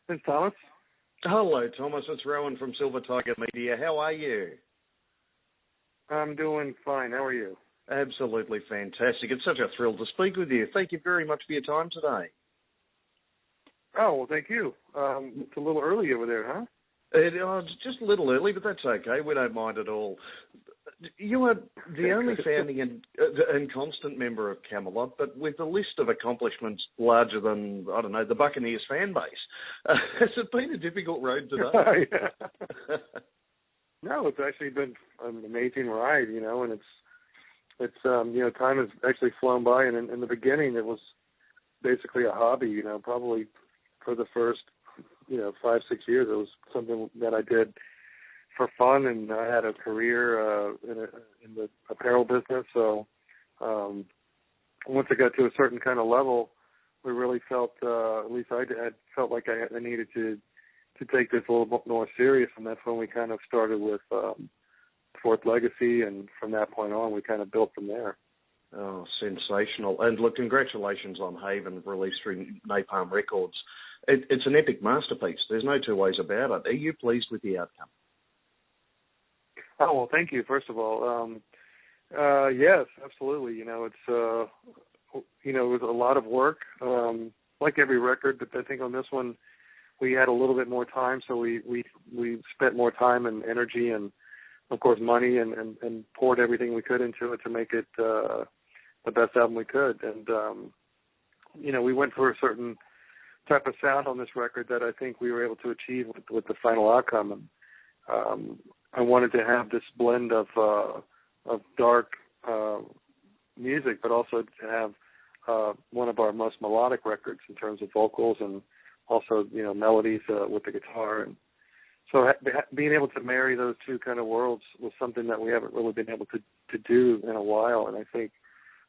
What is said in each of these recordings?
It's Thomas. Hello, Thomas. It's Rowan from Silver Tiger Media. How are you? I'm doing fine. How are you? Absolutely fantastic. It's such a thrill to speak with you. Thank you very much for your time today. Oh, well, thank you. It's a little early over there, huh? It's just a little early, but that's okay. We don't mind at all. You are the only founding and constant member of Kamelot, but with a list of accomplishments larger than, I don't know, the Buccaneers fan base. Has it been a difficult road today? No, it's actually been an amazing ride, and it's time has actually flown by, and in the beginning it was basically a hobby, probably for the first, 5-6 years it was something that I did for fun, and I had a career in the apparel business. So once it got to a certain kind of level, we really felt, at least I felt like I needed to take this a little bit more serious, and that's when we kind of started with Fourth Legacy, and from that point on, we kind of built from there. Oh, sensational. And look, congratulations on Haven, released through Napalm Records. It's an epic masterpiece. There's no two ways about it. Are you pleased with the outcome? Oh, well, thank you, first of all. Yes, absolutely. It's, it was a lot of work, like every record, but I think on this one we had a little bit more time, so we spent more time and energy and, of course, money and poured everything we could into it to make it the best album we could. And, we went for a certain type of sound on this record that I think we were able to achieve with the final outcome. And I wanted to have this blend of dark music, but also to have one of our most melodic records in terms of vocals and also, melodies with the guitar. And so being able to marry those two kind of worlds was something that we haven't really been able to do in a while. And I think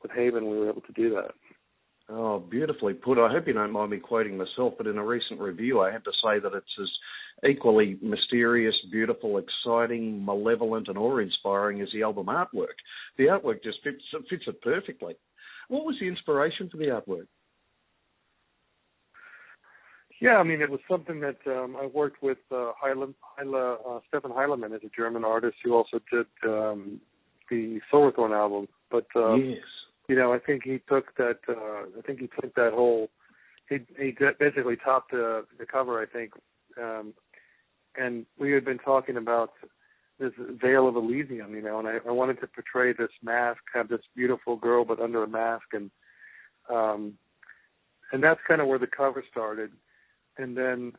with Haven we were able to do that. Oh, beautifully put. I hope you don't mind me quoting myself, but in a recent review I had to say that it's as equally mysterious, beautiful, exciting, malevolent and awe-inspiring as the album artwork. The artwork just fits it perfectly. What was the inspiration for the artwork? Yeah, it was something that I worked with Stefan Heilemann, is a German artist who also did the Silverthorn album. But yes. I think he took that. Whole. He basically topped the cover, I think, and we had been talking about this veil of Elysium, and I wanted to portray this mask, have this beautiful girl, but under a mask, and that's kind of where the cover started. And then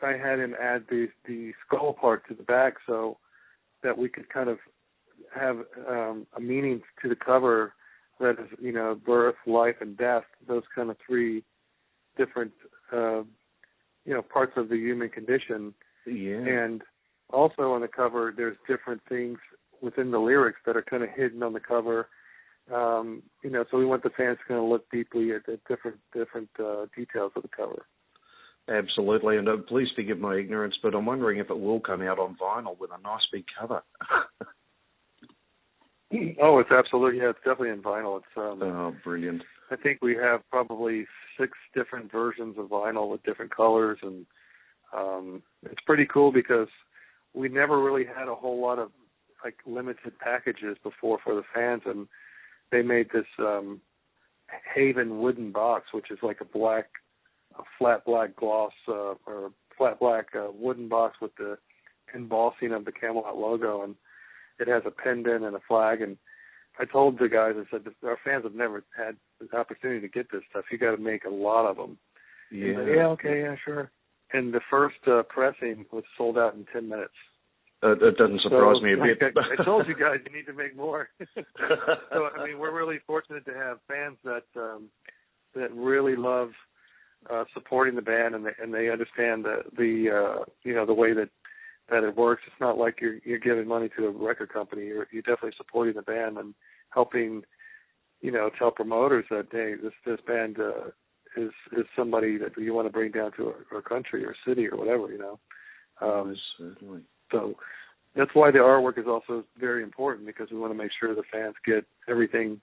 I had him add the skull part to the back so that we could kind of have a meaning to the cover that is, birth, life, and death, those kind of three different, parts of the human condition. Yeah. And also on the cover, there's different things within the lyrics that are kind of hidden on the cover. So we want the fans to kind of look deeply at the different details of the cover. Absolutely, and please forgive my ignorance, but I'm wondering if it will come out on vinyl with a nice big cover. Oh, it's absolutely, it's definitely in vinyl. It's oh, brilliant. I think we have probably 6 different versions of vinyl with different colors, and it's pretty cool because we never really had a whole lot of limited packages before for the fans, and they made this Haven wooden box, which is like a flat black gloss or flat black wooden box with the embossing of the Kamelot logo, and it has a pendant and a flag. And I told the guys, I said, our fans have never had the opportunity to get this stuff. You got to make a lot of them. Yeah. Like, yeah, okay, yeah, sure. And the first pressing was sold out in 10 minutes. It doesn't surprise me a bit. I told you guys you need to make more. So we're really fortunate to have fans that really love supporting the band, and they understand the way that it works. It's not like you're giving money to a record company. You're definitely supporting the band and helping, tell promoters that, hey, this band is somebody that you want to bring down to our country or city or whatever, Certainly. So that's why the artwork is also very important, because we want to make sure the fans get everything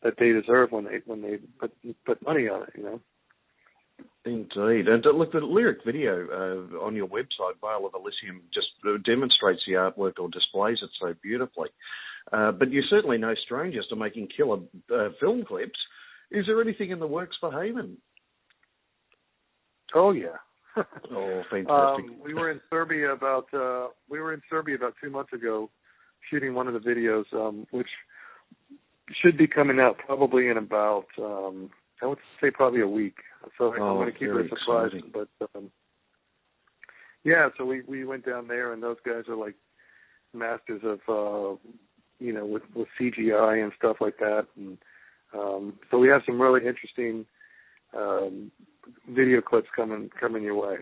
that they deserve when they put money on it, Indeed. And look, the lyric video on your website, Vale of Elysium, just demonstrates the artwork or displays it so beautifully. But you're certainly no strangers to making killer film clips. Is there anything in the works for Haven? Oh, yeah. Oh, fantastic. We were in Serbia about 2 months ago, shooting one of the videos, which should be coming out probably in about I would say probably a week. So I'm going to keep it a surprise. Exciting. But yeah, so we went down there, and those guys are like masters of with CGI and stuff like that. And so we have some really interesting video clips coming your way.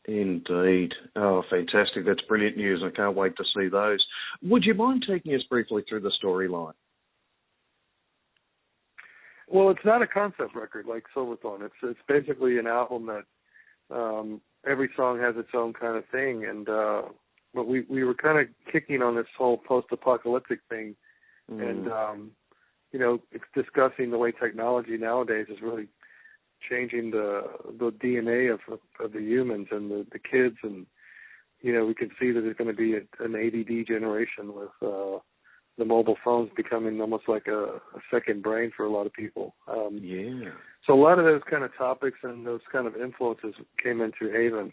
Indeed. Oh, fantastic. That's brilliant news. I can't wait to see those. Would you mind taking us briefly through the storyline? Well, it's not a concept record like Silverthorne. It's basically an album that every song has its own kind of thing. And but we were kind of kicking on this whole post-apocalyptic thing. And, it's discussing the way technology nowadays is really changing the DNA of the humans and the kids, and we can see that there's going to be an ADD generation with the mobile phones becoming almost like a second brain for a lot of people. So a lot of those kind of topics and those kind of influences came into Haven.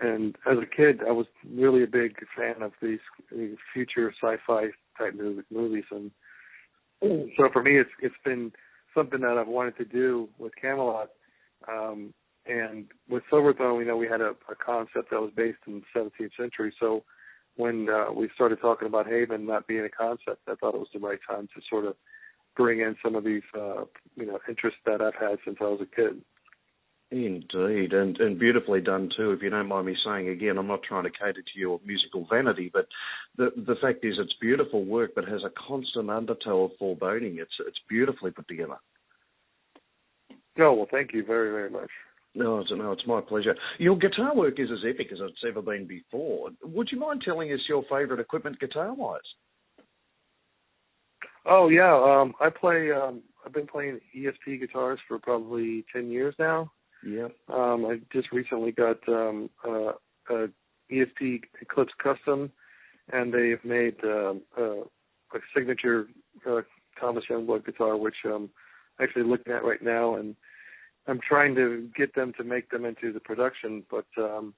And as a kid, I was really a big fan of these future sci-fi type movies, and so for me, it's been something that I've wanted to do with Kamelot. And with Silverthorne, we had a concept that was based in the 17th century. So when we started talking about Haven not being a concept, I thought it was the right time to sort of bring in some of these, interests that I've had since I was a kid. Indeed, and beautifully done too. If you don't mind me saying again, I'm not trying to cater to your musical vanity, but the fact is it's beautiful work that has a constant undertow of foreboding. It's beautifully put together. Oh, well, thank you very, very much. No, it's my pleasure. Your guitar work is as epic as it's ever been before. Would you mind telling us your favourite equipment guitar-wise? Oh, yeah. I've been playing ESP guitars for probably 10 years now. Yeah. I just recently got a ESP Eclipse Custom, and they've made a signature Thomas Youngblood guitar, which I'm actually looking at right now, and I'm trying to get them to make them into the production. But so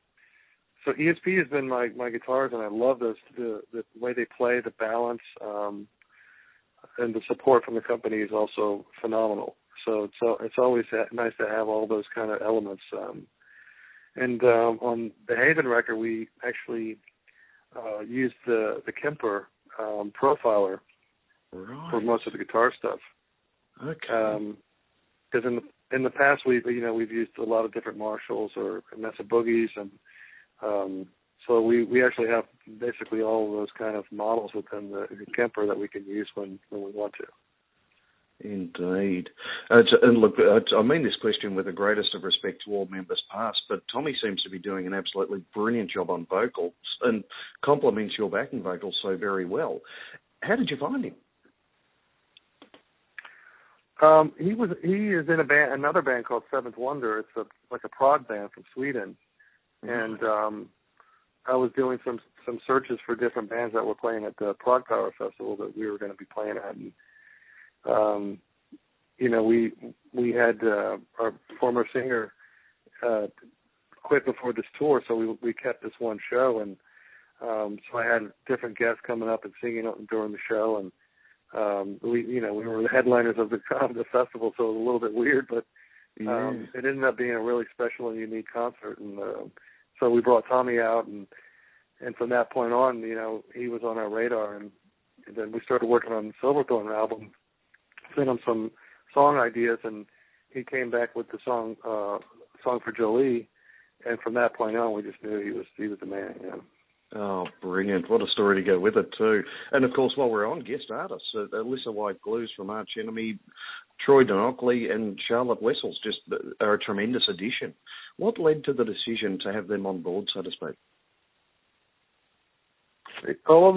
ESP has been my guitars, and I love the way they play, the balance, and the support from the company is also phenomenal. So it's always nice to have all those kind of elements. And on the Haven record, we actually used the Kemper profiler for most of the guitar stuff. Okay. Because in the past we've used a lot of different Marshalls or Mesa Boogies, and so we actually have basically all of those kind of models within the Kemper that we can use when we want to. Indeed. And look, I mean this question with the greatest of respect to all members past, but Tommy seems to be doing an absolutely brilliant job on vocals and complements your backing vocals so very well. How did you find him? He is in another band called Seventh Wonder. It's like a prog band from Sweden, and I was doing some searches for different bands that were playing at the Prog Power Festival that we were going to be playing at, and we had our former singer quit before this tour, so we kept this one show, and so I had different guests coming up and singing during the show, and we were the headliners of the festival, so it was a little bit weird, but it ended up being a really special and unique concert, and so we brought Tommy out, and from that point on, he was on our radar, and then we started working on the Silverthorne album, sent him some song ideas, and he came back with the song for Jolie, and from that point on, we just knew he was the man. Oh, brilliant. What a story to go with it, too. And, of course, while we're on, guest artists, Alyssa White-Glues from Arch Enemy, Troy Donockley and Charlotte Wessels just are a tremendous addition. What led to the decision to have them on board, so to speak? All of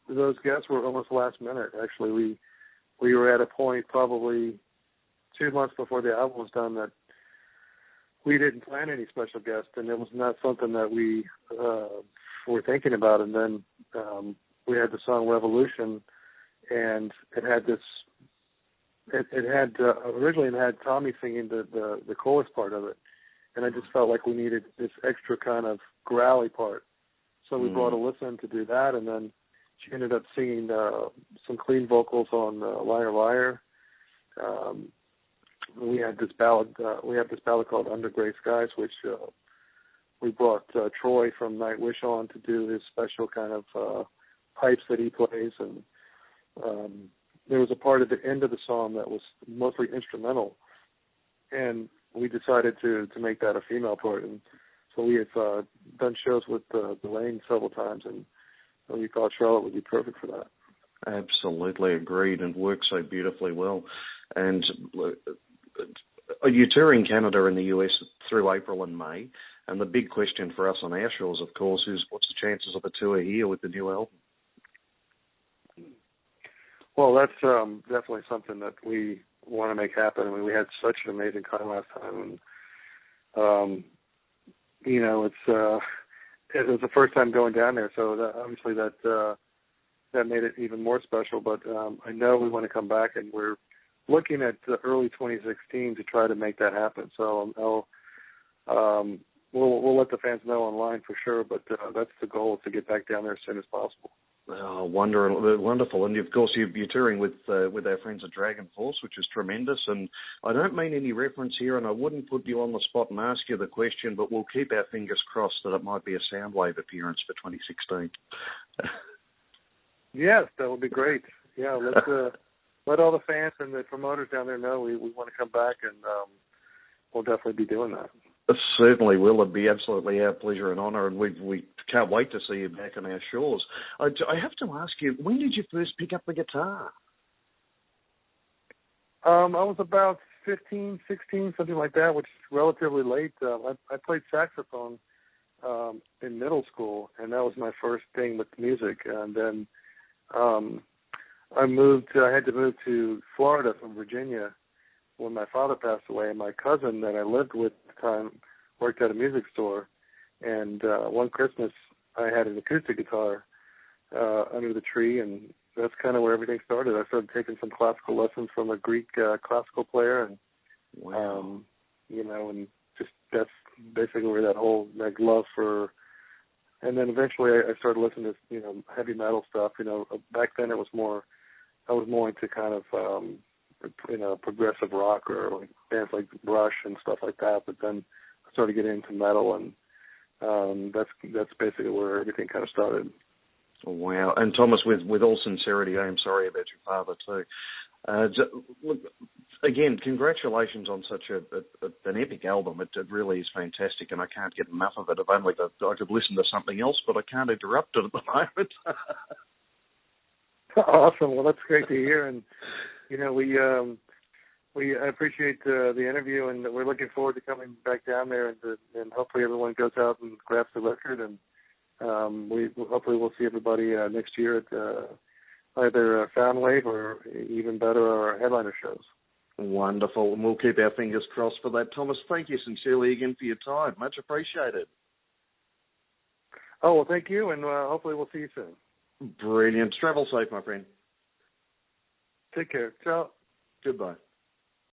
those guests were almost last minute, actually. We were at a point probably 2 months before the album was done that we didn't plan any special guests, and it was not something that we were thinking about. And then we had the song Revolution, and it had this. It had originally it had Tommy singing the chorus part of it, and I just felt like we needed this extra kind of growly part. So we brought Alyssa in to do that, and then she ended up singing some clean vocals on Liar Liar. We had this ballad. We have this ballad called Under Gray Skies, which we brought Troy from Nightwish on to do his special kind of pipes that he plays, and there was a part at the end of the song that was mostly instrumental, and we decided to make that a female part. And so we have done shows with Elaine several times, and we thought Charlotte would be perfect for that. Absolutely agreed, and works so beautifully well. And you're touring Canada and the US through April and May, and the big question for us on our shores, of course, is what's the chances of a tour here with the new album? Well, that's definitely something that we want to make happen. I mean, we had such an amazing time last time, and you know, it was the first time going down there, so obviously that made it even more special. But I know we want to come back, and we're looking at early 2016 to try to make that happen. So we'll let the fans know online for sure, but that's the goal, to get back down there as soon as possible. Oh, wonderful. And of course you're touring with our friends at Dragon Force, which is tremendous. And I don't mean any reference here, and I wouldn't put you on the spot and ask you the question, but we'll keep our fingers crossed that it might be a Soundwave appearance for 2016. Yes, that would be great. Yeah, let's let all the fans and the promoters down there know we want to come back, and we'll definitely be doing that. Certainly will. It'd be absolutely our pleasure and honour, and we can't wait to see you back on our shores. I have to ask you, when did you first pick up the guitar? I was about 15, 16, something like that, which is relatively late. I played saxophone in middle school, and that was my first thing with music. And then I had to move to Florida from Virginia when my father passed away, and my cousin that I lived with at the time worked at a music store. And one Christmas, I had an acoustic guitar under the tree, and that's kind of where everything started. I started taking some classical lessons from a Greek classical player, and wow. You know, and just that's basically where that whole love for. And then eventually, I started listening to heavy metal stuff. Back then I was more into kind of progressive rock or like bands like Rush and stuff like that. But then I started getting into metal, and that's basically where everything kind of started. Oh, wow. And Thomas, with all sincerity, I am sorry about your father too. Look, again, congratulations on such an epic album. It really is fantastic, and I can't get enough of it. If only I could listen to something else, but I can't interrupt it at the moment. Awesome. Well, that's great to hear, and we appreciate the interview, and we're looking forward to coming back down there, and hopefully everyone goes out and grabs the record, and hopefully we'll see everybody next year at either Soundwave or even better, our headliner shows. Wonderful, and we'll keep our fingers crossed for that. Thomas, thank you sincerely again for your time. Much appreciated. Oh, well, thank you, and hopefully we'll see you soon. Brilliant. Travel safe, my friend. Take care. Ciao. Goodbye.